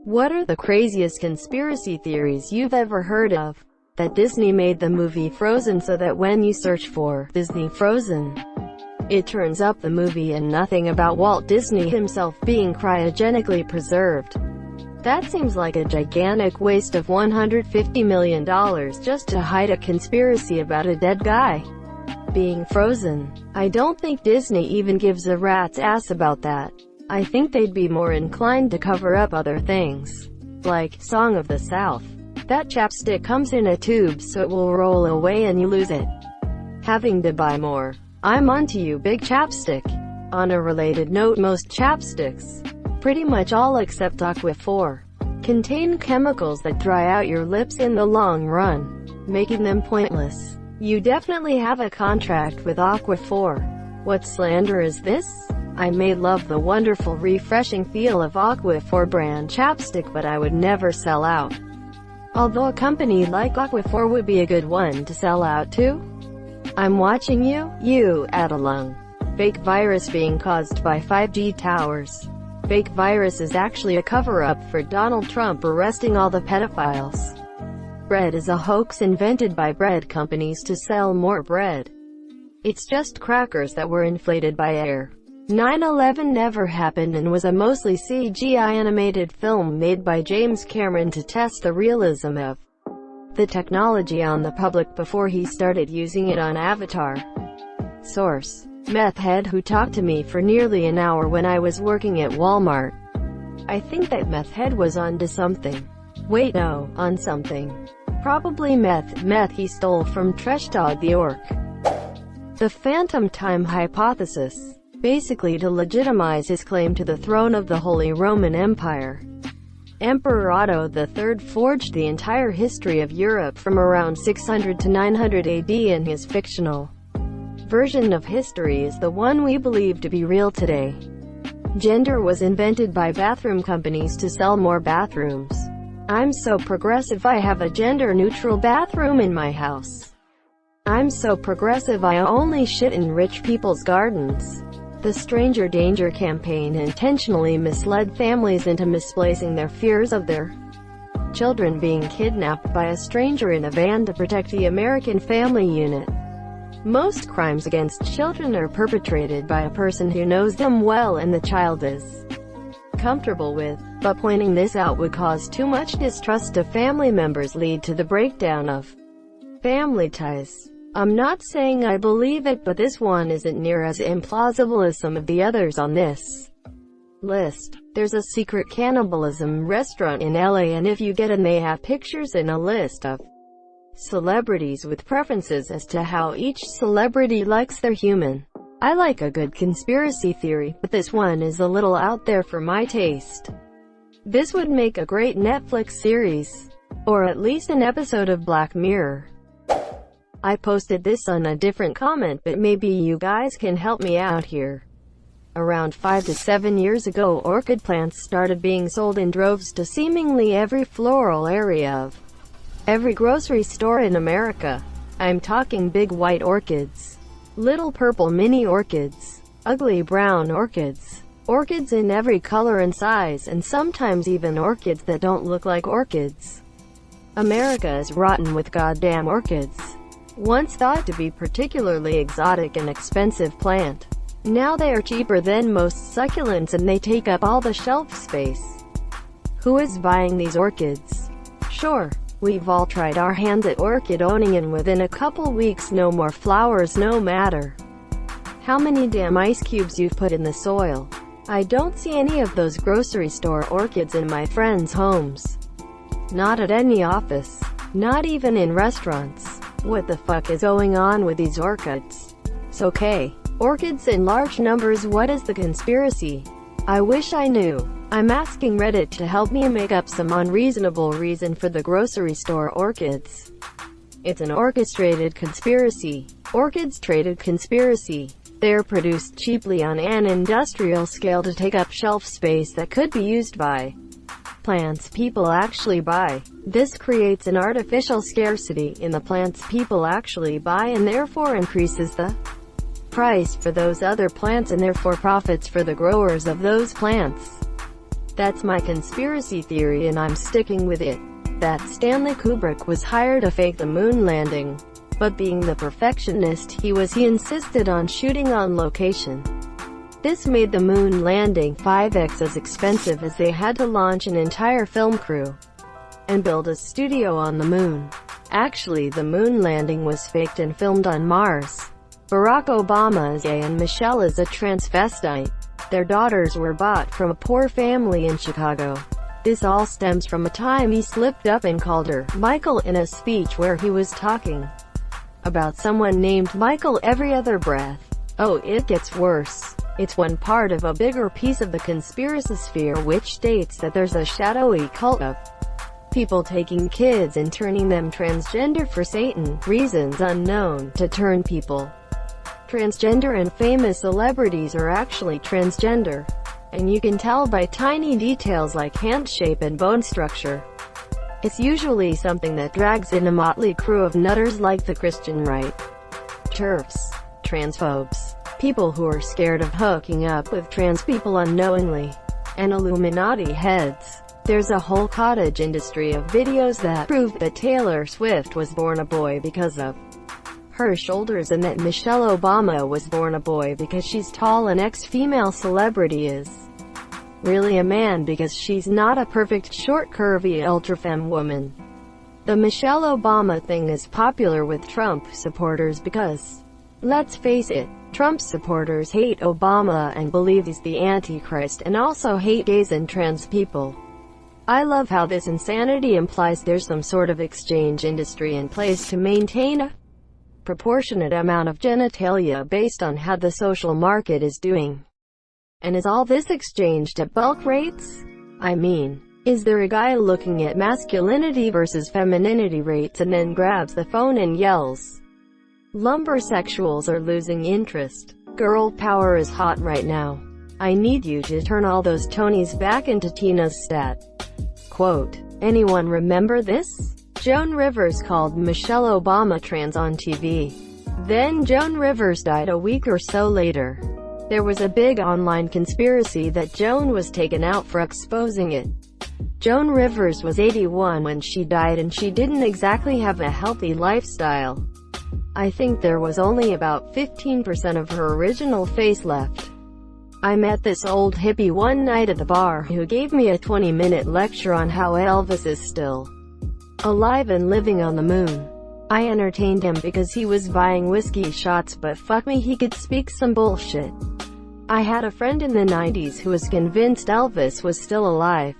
What are the craziest conspiracy theories you've ever heard of? That Disney made the movie Frozen so that when you search for Disney Frozen, it turns up the movie and nothing about Walt Disney himself being cryogenically preserved. That seems like a gigantic waste of $150 million just to hide a conspiracy about a dead guy being frozen. I don't think Disney even gives a rat's ass about that. I think they'd be more inclined to cover up other things, like Song of the South. That chapstick comes in a tube so it will roll away and you lose it. Having to buy more. I'm onto you, big chapstick. On a related note, most chapsticks, pretty much all except Aquaphor, contain chemicals that dry out your lips in the long run, making them pointless. You definitely have a contract with Aquaphor. What slander is this? I may love the wonderful refreshing feel of Aquaphor brand chapstick, but I would never sell out. Although a company like Aquaphor would be a good one to sell out to. I'm watching you, Adelung. Fake virus being caused by 5G towers. Fake virus is actually a cover-up for Donald Trump arresting all the pedophiles. Bread is a hoax invented by bread companies to sell more bread. It's just crackers that were inflated by air. 9/11 never happened and was a mostly CGI animated film made by James Cameron to test the realism of the technology on the public before he started using it on Avatar. Source: Meth head who talked to me for nearly an hour when I was working at Walmart. I think that meth head was onto something. Wait, no, on something. Probably meth he stole from Tresh Dog the Orc. The Phantom Time Hypothesis. Basically to legitimize his claim to the throne of the Holy Roman Empire. Emperor Otto III forged the entire history of Europe from around 600 to 900 AD, and his fictional version of history is the one we believe to be real today. Gender was invented by bathroom companies to sell more bathrooms. I'm so progressive I have a gender-neutral bathroom in my house. I'm so progressive I only shit in rich people's gardens. The Stranger Danger campaign intentionally misled families into misplacing their fears of their children being kidnapped by a stranger in a van to protect the American family unit. Most crimes against children are perpetrated by a person who knows them well and the child is comfortable with, but pointing this out would cause too much distrust of family members, lead to the breakdown of family ties. I'm not saying I believe it, but this one isn't near as implausible as some of the others on this list. There's a secret cannibalism restaurant in LA, and if you get in, they have pictures and a list of celebrities with preferences as to how each celebrity likes their human. I like a good conspiracy theory, but this one is a little out there for my taste. This would make a great Netflix series, or at least an episode of Black Mirror. I posted this on a different comment, but maybe you guys can help me out here. Around 5 to 7 years ago, orchid plants started being sold in droves to seemingly every floral area of every grocery store in America. I'm talking big white orchids, little purple mini orchids, ugly brown orchids, orchids in every color and size, and sometimes even orchids that don't look like orchids. America is rotten with goddamn orchids. Once thought to be particularly exotic and expensive plant, now they are cheaper than most succulents and they take up all the shelf space. Who is buying these orchids? Sure, we've all tried our hands at orchid owning, and within a couple weeks no more flowers, no matter how many damn ice cubes you've put in the soil. I don't see any of those grocery store orchids in my friends' homes. Not at any office. Not even in restaurants. What the fuck is going on with these orchids? It's okay. Orchids in large numbers, what is the conspiracy? I wish I knew. I'm asking Reddit to help me make up some unreasonable reason for the grocery store orchids. It's an orchestrated conspiracy. Orchids traded conspiracy. They're produced cheaply on an industrial scale to take up shelf space that could be used by plants people actually buy. This creates an artificial scarcity in the plants people actually buy, and therefore increases the price for those other plants and therefore profits for the growers of those plants. That's my conspiracy theory and I'm sticking with it. That Stanley Kubrick was hired to fake the moon landing. But being the perfectionist he was, he insisted on shooting on location. This made the moon landing 5x as expensive, as they had to launch an entire film crew and build a studio on the moon. Actually, the moon landing was faked and filmed on Mars. Barack Obama is gay and Michelle is a transvestite. Their daughters were bought from a poor family in Chicago. This all stems from a time he slipped up and called her Michael in a speech where he was talking about someone named Michael every other breath. Oh, it gets worse. It's one part of a bigger piece of the conspiracy sphere which states that there's a shadowy cult of people taking kids and turning them transgender for Satan, reasons unknown, to turn people transgender, and famous celebrities are actually transgender. And you can tell by tiny details like hand shape and bone structure. It's usually something that drags in a motley crew of nutters like the Christian right, TERFs, transphobes, people who are scared of hooking up with trans people unknowingly, and Illuminati heads. There's a whole cottage industry of videos that prove that Taylor Swift was born a boy because of her shoulders, and that Michelle Obama was born a boy because she's tall, and ex-female celebrity is really a man because she's not a perfect, short, curvy, ultra-femme woman. The Michelle Obama thing is popular with Trump supporters because, let's face it, Trump supporters hate Obama and believe he's the Antichrist, and also hate gays and trans people. I love how this insanity implies there's some sort of exchange industry in place to maintain a proportionate amount of genitalia based on how the social market is doing. And is all this exchanged at bulk rates? I mean, is there a guy looking at masculinity versus femininity rates and then grabs the phone and yells, "Lumbersexuals are losing interest. Girl power is hot right now. I need you to turn all those Tonys back into Tina's stat." Quote, anyone remember this? Joan Rivers called Michelle Obama trans on TV. Then Joan Rivers died a week or so later. There was a big online conspiracy that Joan was taken out for exposing it. Joan Rivers was 81 when she died, and she didn't exactly have a healthy lifestyle. I think there was only about 15% of her original face left. I met this old hippie one night at the bar who gave me a 20-minute lecture on how Elvis is still alive and living on the moon. I entertained him because he was buying whiskey shots, but fuck me, he could speak some bullshit. I had a friend in the 90s who was convinced Elvis was still alive.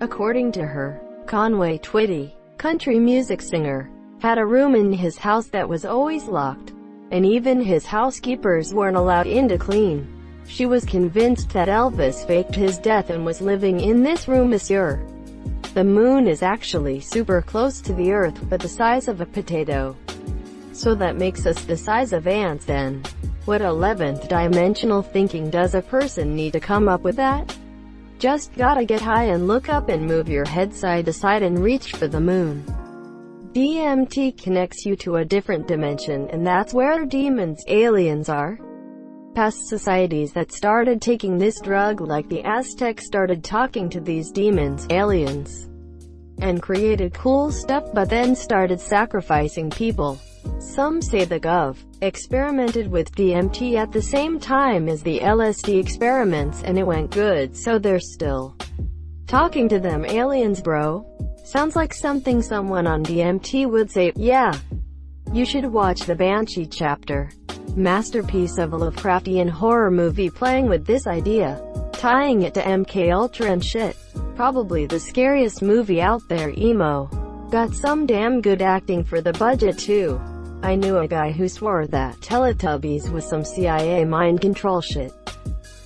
According to her, Conway Twitty, country music singer, had a room in his house that was always locked, and even his housekeepers weren't allowed in to clean. She was convinced that Elvis faked his death and was living in this room. Monsieur, the moon is actually super close to the Earth, but the size of a potato. So that makes us the size of ants then. What 11th dimensional thinking does a person need to come up with that? Just gotta get high and look up and move your head side to side and reach for the moon. DMT connects you to a different dimension, and that's where demons, aliens are. Past societies that started taking this drug, like the Aztecs, started talking to these demons, aliens, and created cool stuff, but then started sacrificing people. Some say the Gov experimented with DMT at the same time as the LSD experiments, and it went good, so they're still talking to them aliens, bro. Sounds like something someone on DMT would say. Yeah, you should watch the Banshee chapter. Masterpiece of a Lovecraftian horror movie playing with this idea, tying it to MKUltra and shit. Probably the scariest movie out there. Emo. Got some damn good acting for the budget too. I knew a guy who swore that Teletubbies was some CIA mind control shit,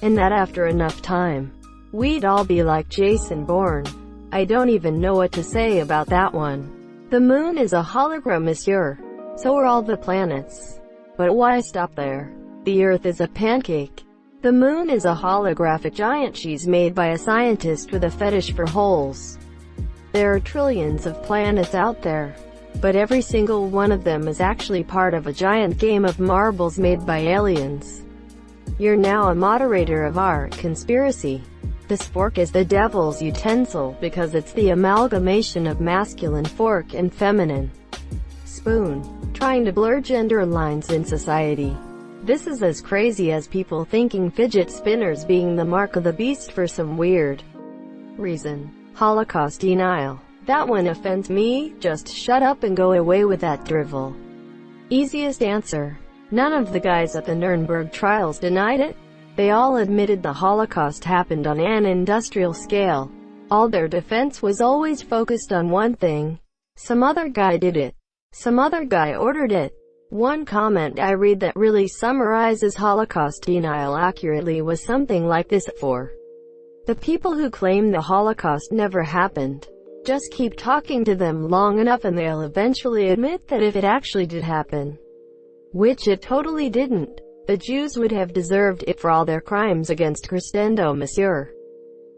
and that after enough time, we'd all be like Jason Bourne. I don't even know what to say about that one. The moon is a hologram, monsieur. So are all the planets. But why stop there? The Earth is a pancake. The moon is a holographic giant cheese made by a scientist with a fetish for holes. There are trillions of planets out there, but every single one of them is actually part of a giant game of marbles made by aliens. You're now a moderator of our conspiracy. This fork is the devil's utensil because it's the amalgamation of masculine fork and feminine spoon, trying to blur gender lines in society. This is as crazy as people thinking fidget spinners being the mark of the beast for some weird reason. Holocaust denial. That one offends me. Just shut up and go away with that drivel. Easiest answer. None of the guys at the Nuremberg trials denied it. They all admitted the Holocaust happened on an industrial scale. All their defense was always focused on one thing. Some other guy did it. Some other guy ordered it. One comment I read that really summarizes Holocaust denial accurately was something like this: for the people who claim the Holocaust never happened, just keep talking to them long enough and they'll eventually admit that if it actually did happen, which it totally didn't, the Jews would have deserved it for all their crimes against Christendom, monsieur.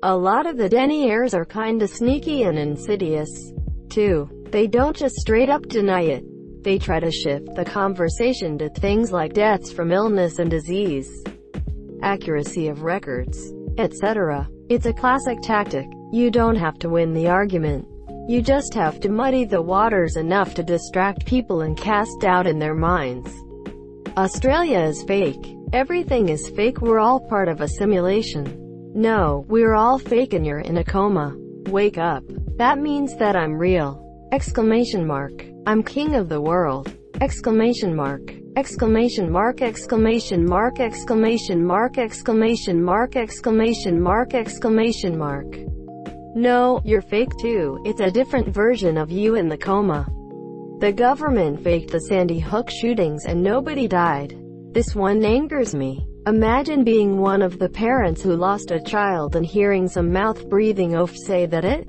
A lot of the deniers are kinda sneaky and insidious, too. They don't just straight up deny it. They try to shift the conversation to things like deaths from illness and disease, accuracy of records, etc. It's a classic tactic. You don't have to win the argument. You just have to muddy the waters enough to distract people and cast doubt in their minds. Australia is fake. Everything is fake. We're all part of a simulation. No, we're all fake and you're in a coma. Wake up. That means that I'm real. Exclamation mark. I'm king of the world. Exclamation mark. Exclamation mark. Exclamation mark. Exclamation mark. Exclamation mark. Exclamation mark. Exclamation mark. No, you're fake too. It's a different version of you in the coma. The government faked the Sandy Hook shootings and nobody died. This one angers me. Imagine being one of the parents who lost a child and hearing some mouth-breathing oaf say that it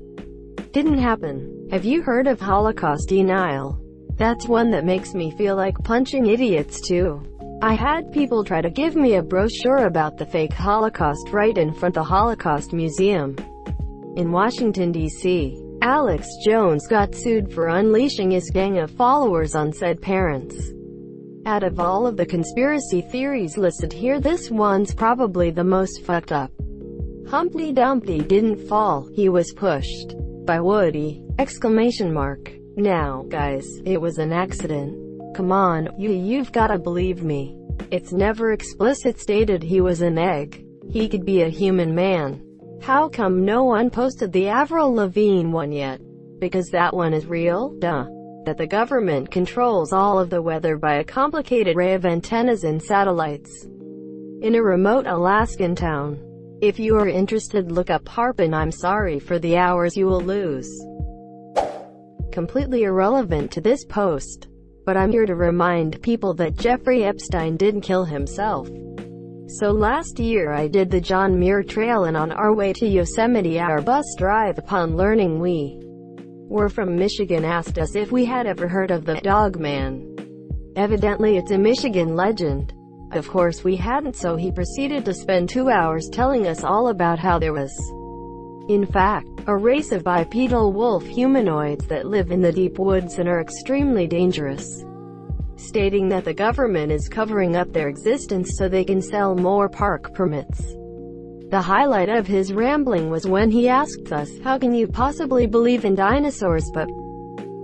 didn't happen. Have you heard of Holocaust denial? That's one that makes me feel like punching idiots too. I had people try to give me a brochure about the fake Holocaust right in front of the Holocaust Museum in Washington, D.C. Alex Jones got sued for unleashing his gang of followers on said parents. Out of all of the conspiracy theories listed here, this one's probably the most fucked up. Humpty Dumpty didn't fall, he was pushed by Woody! Exclamation mark. Now, guys, it was an accident. Come on, you've gotta believe me. It's never explicit stated he was an egg. He could be a human man. How come no one posted the Avril Lavigne one yet? Because that one is real? Duh. That the government controls all of the weather by a complicated array of antennas and satellites in a remote Alaskan town. If you are interested, look up HARP, and I'm sorry for the hours you will lose. Completely irrelevant to this post, but I'm here to remind people that Jeffrey Epstein didn't kill himself. So last year I did the John Muir Trail, and on our way to Yosemite our bus driver, upon learning we were from Michigan, asked us if we had ever heard of the Dog Man. Evidently it's a Michigan legend. Of course we hadn't, so he proceeded to spend 2 hours telling us all about how there was, in fact, a race of bipedal wolf humanoids that live in the deep woods and are extremely dangerous, stating that the government is covering up their existence so they can sell more park permits. The highlight of his rambling was when he asked us, how can you possibly believe in dinosaurs but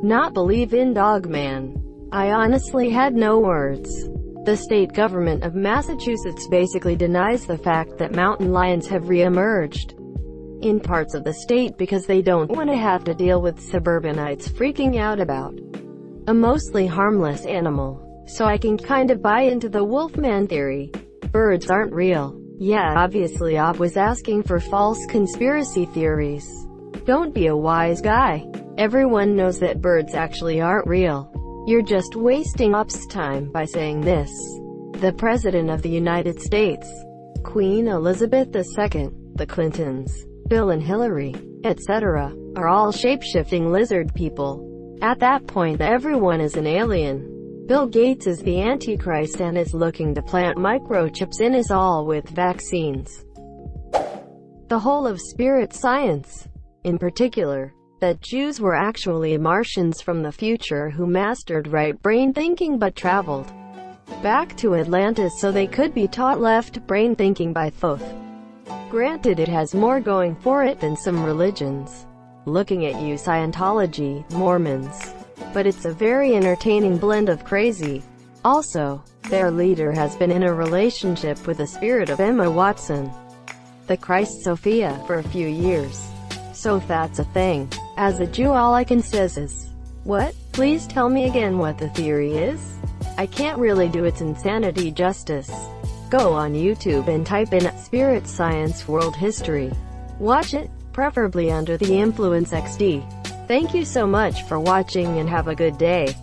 not believe in Dogman? I honestly had no words. The state government of Massachusetts basically denies the fact that mountain lions have re-emerged in parts of the state because they don't want to have to deal with suburbanites freaking out about a mostly harmless animal. So I can kind of buy into the Wolfman theory. Birds aren't real. Yeah, obviously I was asking for false conspiracy theories. Don't be a wise guy. Everyone knows that birds actually aren't real. You're just wasting Op's time by saying this. The President of the United States, Queen Elizabeth II, the Clintons, Bill and Hillary, etc., are all shape-shifting lizard people. At that point everyone is an alien. Bill Gates is the Antichrist and is looking to plant microchips in us all with vaccines. The whole of spirit science, in particular, that Jews were actually Martians from the future who mastered right brain thinking but traveled back to Atlantis so they could be taught left brain thinking by Thoth. Granted, it has more going for it than some religions. Looking at you Scientology, Mormons. But it's a very entertaining blend of crazy. Also, their leader has been in a relationship with the spirit of Emma Watson, the Christ Sophia, for a few years. So if that's a thing, as a Jew all I can says is, what? Please tell me again what the theory is? I can't really do its insanity justice. Go on YouTube and type in Spirit Science World History. Watch it, preferably under the influence XD. Thank you so much for watching and have a good day.